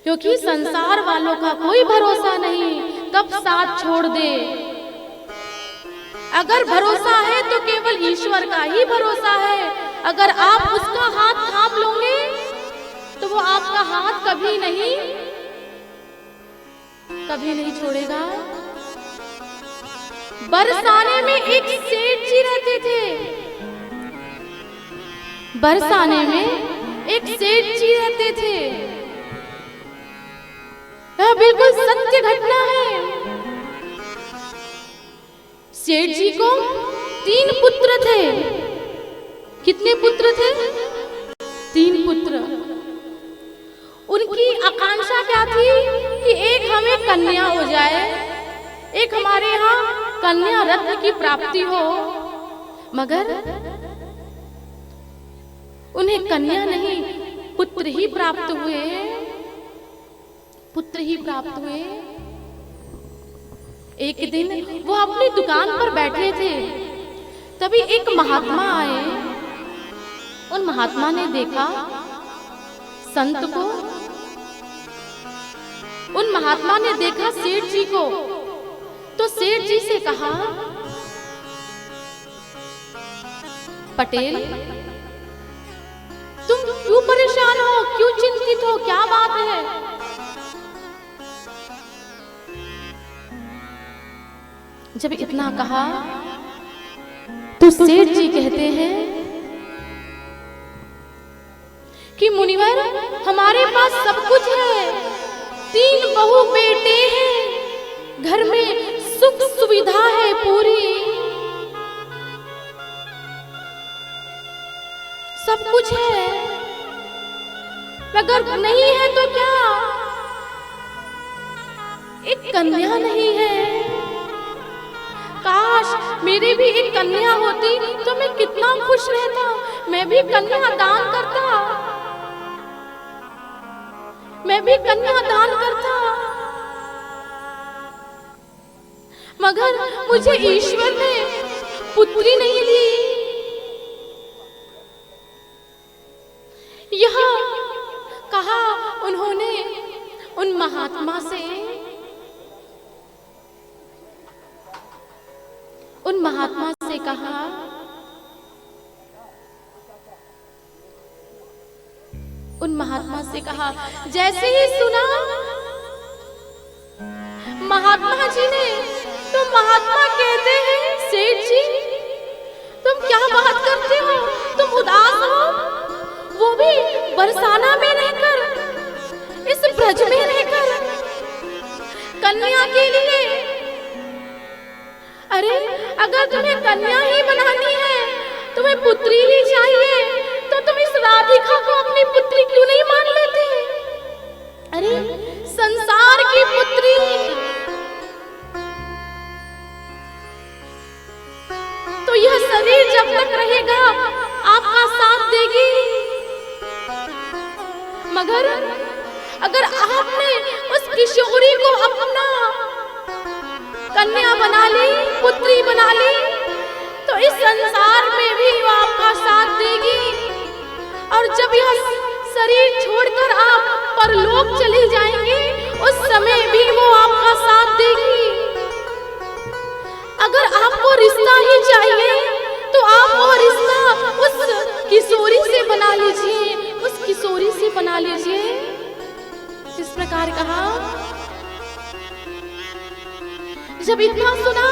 क्योंकि संसार वालों का कोई भरोसा नहीं, कब साथ छोड़ दे। अगर भरोसा है तो केवल ईश्वर का ही भरोसा है। अगर आप उसका हाथ थाम लोगे तो वो आपका हाथ कभी नहीं छोड़ेगा। बरसाने में एक सेठ जी रहते थे। बरसाने में एक सेठ जी रहते थे। यह बिल्कुल सत्य घटना है। सेठ जी को 3 पुत्र थे। कितने पुत्र थे? 3 पुत्र। उनकी आकांक्षा क्या थी कि एक हमें कन्या हो जाए, एक हमारे यहाँ कन्या रत्न की प्राप्ति हो। मगर उन्हें कन्या नहीं, पुत्र ही प्राप्त हुए। पुत्र ही प्राप्त हुए। एक दिन वो अपनी दुकान पर बैठे थे, तभी एक महात्मा आए। उन महात्मा ने देखा संत को, उन महात्मा ने देखा सेठ जी को, तो सेठ जी से कहा, पटेल तुम क्यों परेशान हो, क्यों चिंतित हो, क्या बात है? जब इतना कहा तो सेठ जी कहते हैं कि मुनिवर हमारे पास सब कुछ है, 3 बहू बेटे हैं, घर में सुख सुविधा है पूरी, सब कुछ है। मगर नहीं है तो क्या, एक कन्या नहीं है। काश मेरी भी एक कन्या होती तो मैं कितना खुश रहता, मैं भी कन्या दान करता, मैं भी कन्या दान करता। मगर मुझे ईश्वर ने पुत्री नहीं दी। यह कहा उन्होंने उन महात्मा से। उन महात्मा से कहा, उन महात्मा से कहा, जैसे ही सुना महात्मा जी ने, तो महात्मा कहते हैं सेठ जी तुम क्या बात करते हो, तुम उदास हो, वो भी बरसाना में रहकर, इस ब्रज में रहकर, कन्या के लिए। अरे अगर तुम्हें कन्या ही बनानी है, तुम्हें पुत्री ही चाहिए, तो तुम इस राधिका को अपनी पुत्री क्यों नहीं मान लेते? अरे संसार की पुत्री, तो यह शरीर जब तक रहेगा आपका साथ देगी। मगर अगर आपने उस किशोरी को अपना कन्या बना ली, पुत्री बना ली, तो इस संसार में भी वो आपका साथ देगी। और जब यह शरीर छोड़कर आप परलोक चले जाएंगे, उस समय भी वो आपका साथ देगी। अगर आपको रिश्ता ही चाहिए तो आप वो रिश्ता उस किशोरी से बना लीजिए, उस किशोरी से बना लीजिए। इस प्रकार कहा। जब इतना सुना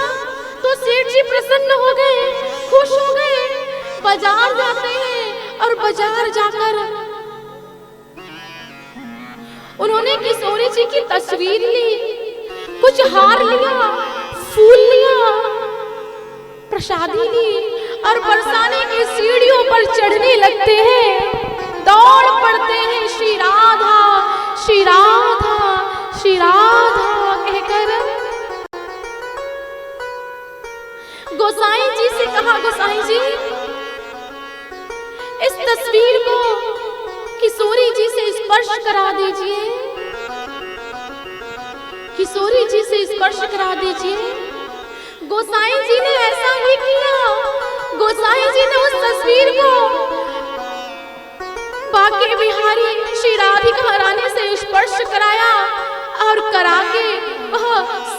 तो सेठ जी प्रसन्न हो गए, खुश हो गए। बाजार जाते हैं और बाजार जाकर उन्होंने किशोरी जी की तस्वीर ली, कुछ हार लिया, फूल लिया, प्रसादी ली और बरसाने की सीढ़ियों पर चढ़ने लगते हैं, दौड़ पड़ते हैं श्री राधा श्री राधा श्री राधा कहकर। गोसाई जी से कहा, गोसाई जी इस तस्वीर को किशोरी जी से स्पर्श करा दीजिए, किशोरी जी से स्पर्श करा दीजिए। गोसाई जी ने ऐसा ही किया। गोसाई जी ने उस तस्वीर को बाके बिहारी श्री राधिका रानी से स्पर्श कराया और करा के वह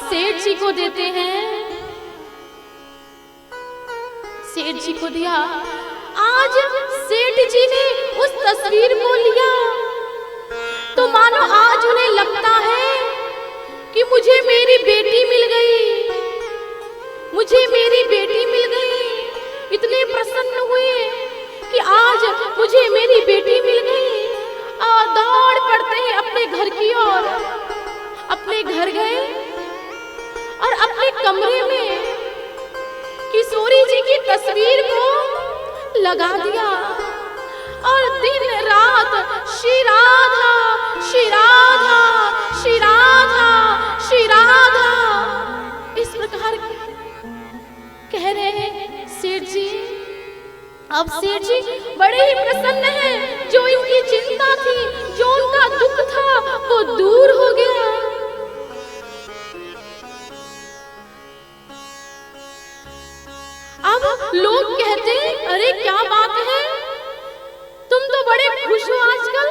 सेठ जी को देते हैं। सेठ जी को दिया। आज सेठ जी ने उस तस्वीर को लिया तो मानो आज उन्हें लगता है कि मुझे मेरी बेटी मिल गई, मुझे मेरी बेटी मिल गई। इतने प्रसन्न हुए कि आज मुझे मेरी बेटी मिल गई और दौड़ पड़ते हैं अपने घर की ओर। अपने घर गए और अपने कमरे में किशोरी जी की तस्वीर को लगा दिया और दिन रात श्री राधा श्री राधा श्री राधा श्री राधा इस प्रकार कह रहे हैं सेठ जी। अब सेठ जी बड़े ही प्रसन्न हैं। जो इनकी चिंता थी, जो उनका दुख था, वो दूर हो गया। अब लोग कहते हैं, अरे क्या बात है, तुम तो बड़े खुश हो आजकल,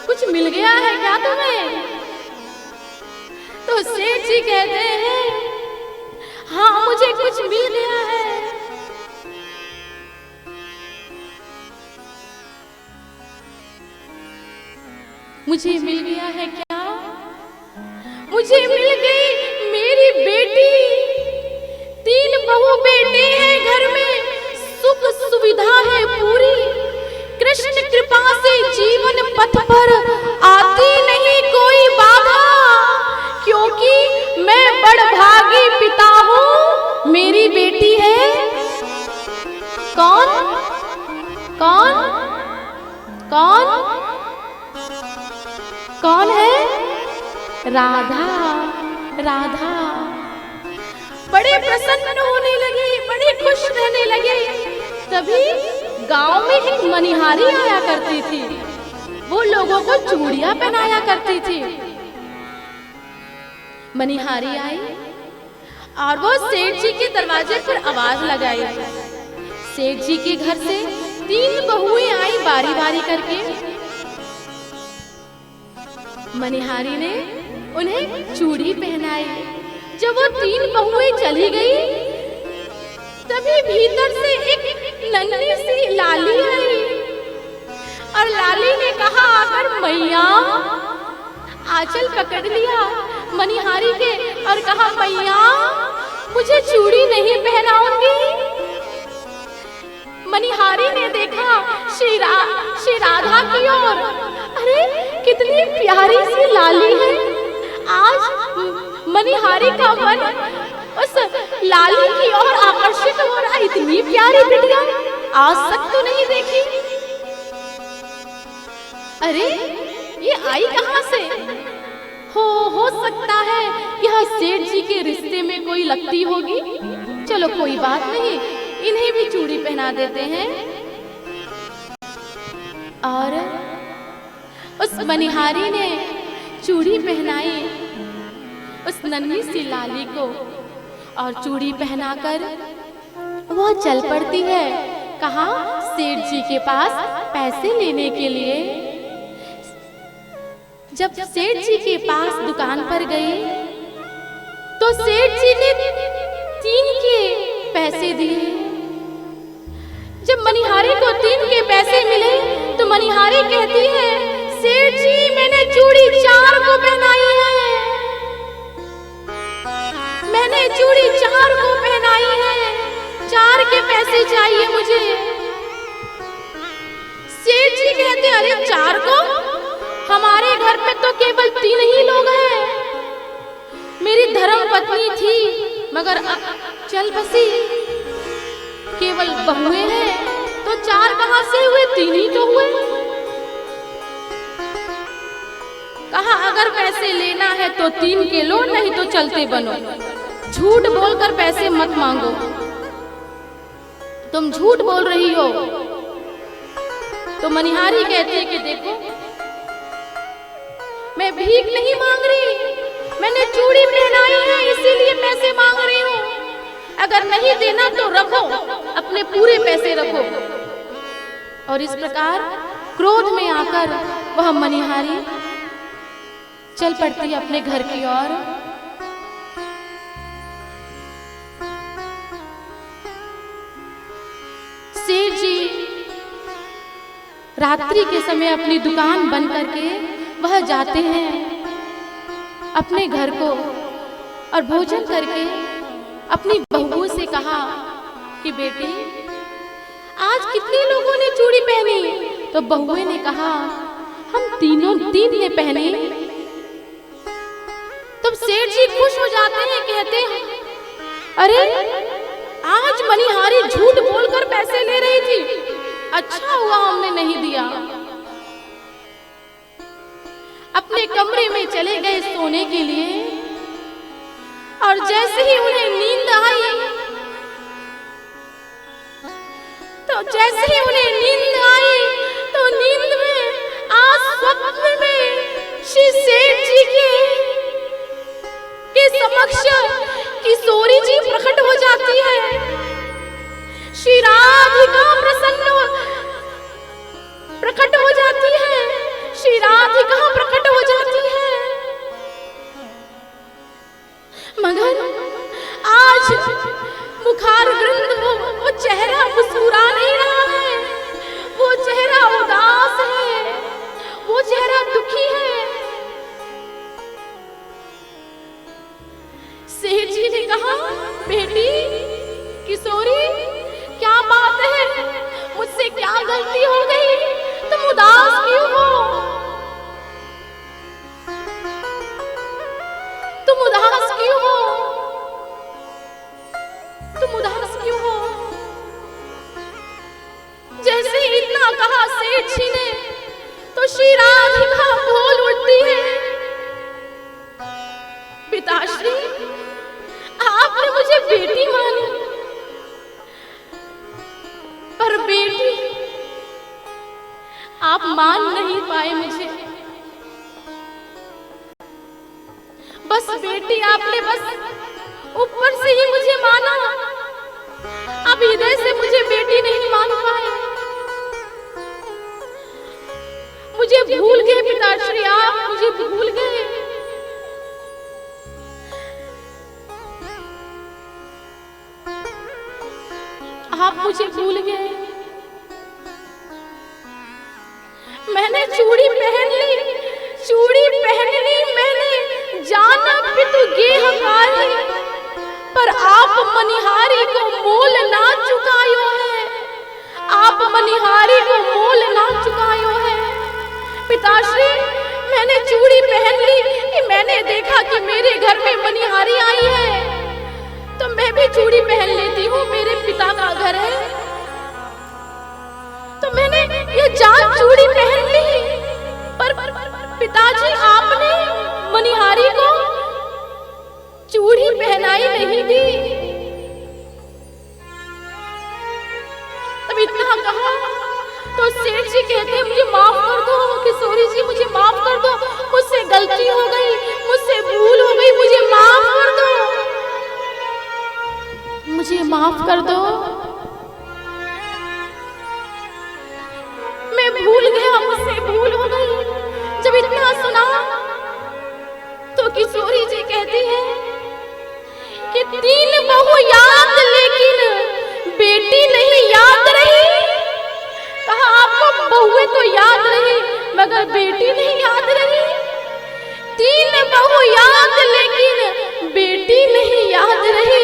कुछ मिल गया है क्या तुम्हें? तो सेठ जी कहते हैं, हाँ मुझे कुछ मिल गया है। मुझे मिल गया है क्या? मुझे मिल गई मेरी बेटी। 3 बहू बेटे हैं घर में, सुख सुविधा है पूरी। कृष्ण कृपा से जीवन पथ पर आती नहीं कोई बाधा, क्योंकि मैं बड़भागी पिता हूँ, मेरी बेटी है। कौन कौन कौन कौन है? राधा। राधा बड़े प्रसन्न होने लगे, बड़े खुश रहने लगे। तभी गांव में एक मनिहारी आया करती थी, वो लोगों को चूड़ियां पहनाया करती थी। मनिहारी आई और वो सेठ जी के दरवाजे पर आवाज लगाई। सेठ जी के घर से 3 बहुएं आई बारी बारी करके। मनिहारी ने उन्हें चूड़ी पहनाई। जब वो 3 बहुएं चली गई, तभी भीतर से एक नन्ही सी लाली आई और लाली ने कहा आकर, मैया, आंचल पकड़ लिया मनिहारी के और कहा, मैया मुझे चूड़ी नहीं पहनाऊंगी। मनिहारी ने देखा श्री राधा की ओर, अरे कितनी प्यारी सी लाली है। आज मनिहारी का मन उस लाली की ओर आकर्षित हो रहा। इतनी प्यारी बिटिया आज तक तो नहीं देखी। अरे ये आई कहां से? हो सकता है यह सेठ जी के रिश्ते में कोई लगती होगी। चलो कोई बात नहीं, इन्हें भी चूड़ी पहना देते हैं। और उस मनिहारी ने चूड़ी पहनाई उस नन्ही सी लाली को और चूड़ी पहनाकर वह चल पड़ती है। कहाँ? सेठ जी के पास पैसे लेने के लिए। जब सेठ जी के पास दुकान पर गई तो सेठ जी ने 3 के पैसे दिए। जब मनिहारी को 3 के पैसे मिले तो मनिहारी कहती है, सेठ जी मैंने चूड़ी 4 को पहनाई है, मैंने चूड़ी 4 को पहनाई है, 4 के पैसे चाहिए मुझे। सेठ जी कहते, अरे 4 को? हमारे घर में तो केवल 3 ही लोग हैं। मेरी धर्म पत्नी थी मगर अब चल बसी, केवल बहुएं हैं, तो 4 कहां से हुए? 3 ही तो हुए। कहा अगर पैसे लेना है तो 3 के लो, नहीं तो चलते बनो। झूठ बोलकर पैसे मत मांगो, तुम झूठ बोल रही हो। तो मनिहारी कहती है कि देखो मैं भीख नहीं मांग रही, मैंने चूड़ी पहनाई है इसीलिए पैसे मांग रही हूँ। अगर नहीं देना तो रखो, अपने पूरे पैसे रखो। और इस प्रकार क्रोध में आकर वह मनिहारी चल पड़ती अपने घर की ओर। सेठ जी रात्रि के समय अपनी दुकान बंद करके वह जाते हैं अपने घर को और भोजन करके अपनी बहुओं से कहा कि बेटी आज कितने लोगों ने चूड़ी पहनी? तो बहुओं ने कहा हम तीन ने पहनी। तब सेठ जी खुश हो जाते हैं, कहते हैं अरे आज मनिहारी झूठ बोलकर पैसे ले रही थी, अच्छा हुआ हमने नहीं दिया। अपने कमरे में चले गए सोने के लिए और जैसे ही उन्हें नींद आई तो नींद में आज स्वप्न में श्री सेठ जी के समक्ष किशोरी जी प्रकट हो जाती है। श्री राधिका प्रसन्न प्रकट हो जाती है, श्री राधिका प्रकट हो जाती है। मगर आज मुखार वृंद वो चेहरा मुस्कुरा नहीं रहा है, वो चेहरा उदास है, वो चेहरा दुखी है। सेठ जी ने कहा बेटी किशोरी क्या बात है, मुझसे क्या गलती हो गई, तुम उदास क्यों हो? तुम उदास क्यों हो? तुम उदास क्यों हो? जैसे इतना कहा सेठ जी ने तो श्री राधिका बोल उठती है पिताश्री आपने मुझे बेटी मानी, पर बेटी आप मान नहीं पाए मुझे। बस बेटी आपने बस ऊपर से ही मुझे माना, आप हृदय से मुझे बेटी नहीं मान पाए। मुझे भूल गए पिताश्री, आप मुझे भूल गए। आप मुझे भूल गए। मैंने चूड़ी पहन ली, चूड़ी पहन ली मैंने, जाना पितु गेह कारी, पर आप मनिहारी को मोल ना चुकायो है, आप मनिहारी को मोल ना चुकायो है। पिताश्री मैंने चूड़ी पहन ली कि मैंने देखा कि मेरे घर में मनिहारी आई है तो मैं भी चूड़ी पहन लेती हूँ, मेरे पिता का घर है तो मैंने ये जान चूड़ी पहन ली। पर पिताजी आपने मनिहारी को चूड़ी पहनाई नहीं दी। तब इतना कहा तो सेठ जी कहते मुझे माफ कर दो किशोरी जी, मुझे माफ कर दो, मुझसे गलती हो गई, मुझसे भूल हो गई, मुझे माफ कर दो, मुझे माफ कर दो, मैं भूल गया, मुझसे भूल हो गई। जब इतना सुना तो किशोरी जी कहती है कि 3 बहू याद लेकिन बेटी नहीं याद रही। कहा आपको बहुएं तो याद रही मगर बेटी नहीं याद रही। 3 बहू याद लेकिन बेटी नहीं याद रही।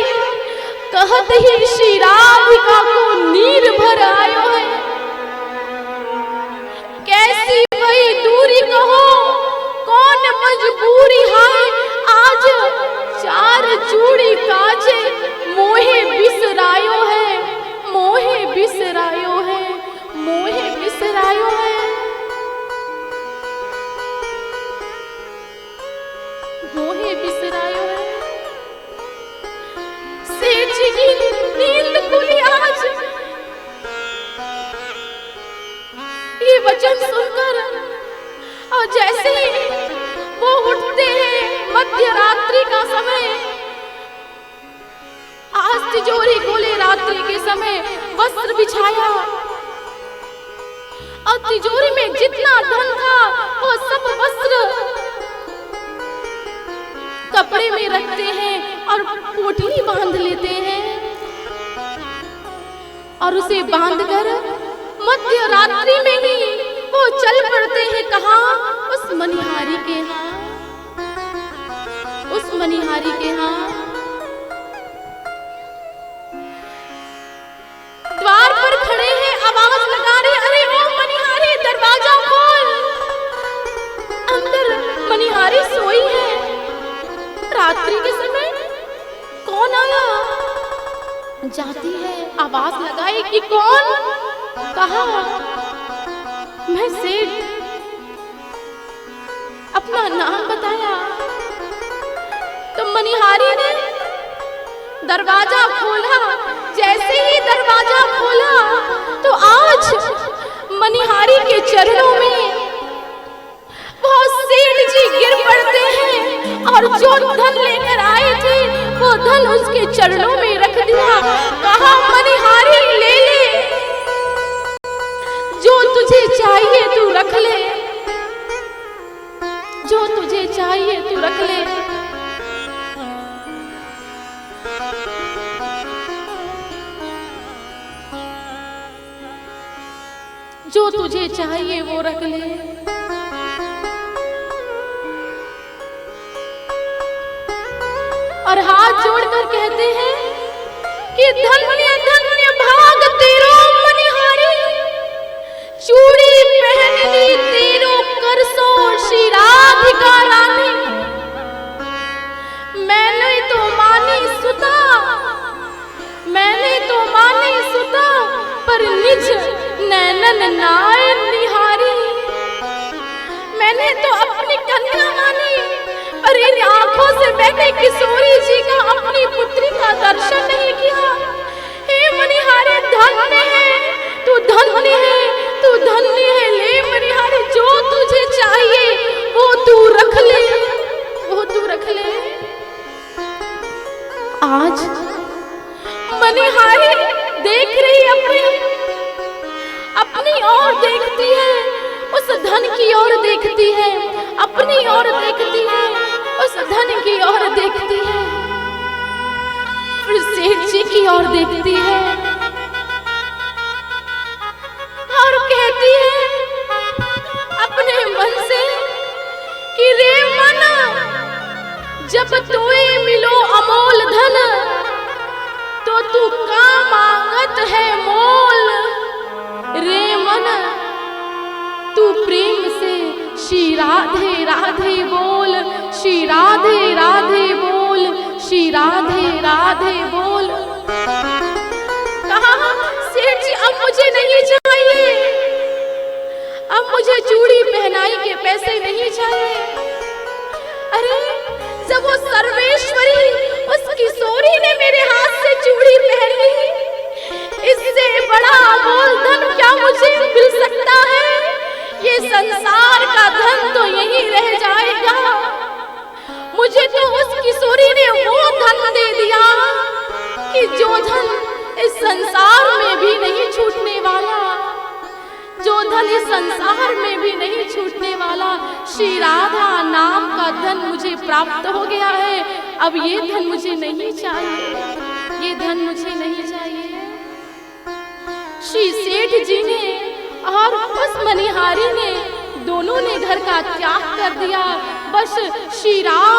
कहत ही श्री राधिका को नीर भर आयो है। कैसी वही दूरी कहो कौन मजबूरी है, आज 4 चूड़ी काजे मोहे बिसरायो है, मोहे बिसरायो है, मोहे बिसरायो है, मोहे बिसरायो है। सेठ जी की नींद खुली आज ये वचन सुनकर, और जैसे ही वो उठते हैं मध्य रात्रि का समय, आज तिजोरी खोले रात्रि के समय, वस्त्र बिछाया और तिजोरी में जितना धन था वो सब वस्त्र कपड़े में रखते हैं और पोटली बांध लेते हैं और उसे बांधकर मध्य रात्रि में ही वो चल पड़ते हैं। कहाँ? उस मनिहारी के यहाँ, उस मनिहारी के यहाँ। द्वार पर खड़े हैं, आवाज लगा रहे, अरे ओ मनिहारी दरवाजा खोल। अंदर मनिहारी सोई है। रात्रि के समय कौन आया? जाती है, आवाज लगाई कि कौन? कहा मैं सेठ। अपना नाम बताया तो मनिहारी ने दरवाजा खोला। जैसे ही दरवाजा खोला तो आज मनिहारी के चरणों में वो सेठ जी गिर पड़ते हैं और जो धन लेकर आए थे वो धन उसके चरणों में रख दिया। कहा मनिहारी ले ले, जो तुझे चाहिए तू रख ले, जो तुझे चाहिए तू रख ले। जो तुझे चाहिए वो रख ले। और हाथ जोड़कर कहते हैं कि धन्य धन्य भाग तेरो मनिहारी, चूड़ी पहन ली तेरो करसो श्रीराधिका रानी। मैंने तो मानी सुता, मैंने तो मानी सुता, पर निज नैनन नाय निहारी। मैंने तो अपनी कन्या मानी, पर इन आंखों से मैंने किशोरी जी का, अपनी पुत्री का दर्शन नहीं किया। हे मनिहारी धन्य है तू, धन्य है तू, धन्य है। ले मनिहारी, जो तुझे चाहिए वो तू रख ले, वो तू रख ले। आज मनिहारी देख रही अपनी ओर देखती है, उस धन की ओर देखती है, अपनी ओर देखती है, उस धन की ओर देखती है, फिर सेठ जी की ओर देखती है और कहती है अपने मन से कि रे मना, जब तोए मिलो अमोल धन तो तू का मांगत है मोल। रे मन तू प्रेम से श्री राधे राधे बोल, श्री राधे राधे बोल, श्री राधे राधे बोल। कहा सेठ जी अब मुझे नहीं चाहिए, अब मुझे चूड़ी पहनाई के पैसे नहीं चाहिए। अरे जब वो सर्वेश्वरी उस किशोरी ने मेरे हाथ से चूड़ी पहन ली, इससे बड़ा अमोल धन क्या मुझे मिल सकता है? ये संसार का धन तो यहीं रह जाएगा। मुझे तो उस किशोरी ने वो धन दे दिया कि जो धन इस संसार में भी नहीं छूटने वाला, जो धन इस संसार में भी नहीं छूटने वाला। श्री राधा नाम का धन मुझे प्राप्त हो गया है। अब ये धन मुझे नहीं चाहिए, ये धन मुझे नहीं चाहिए। श्री सेठ जी ने और उस मनिहारी ने, दोनों ने घर का त्याग कर दिया। बस श्री राम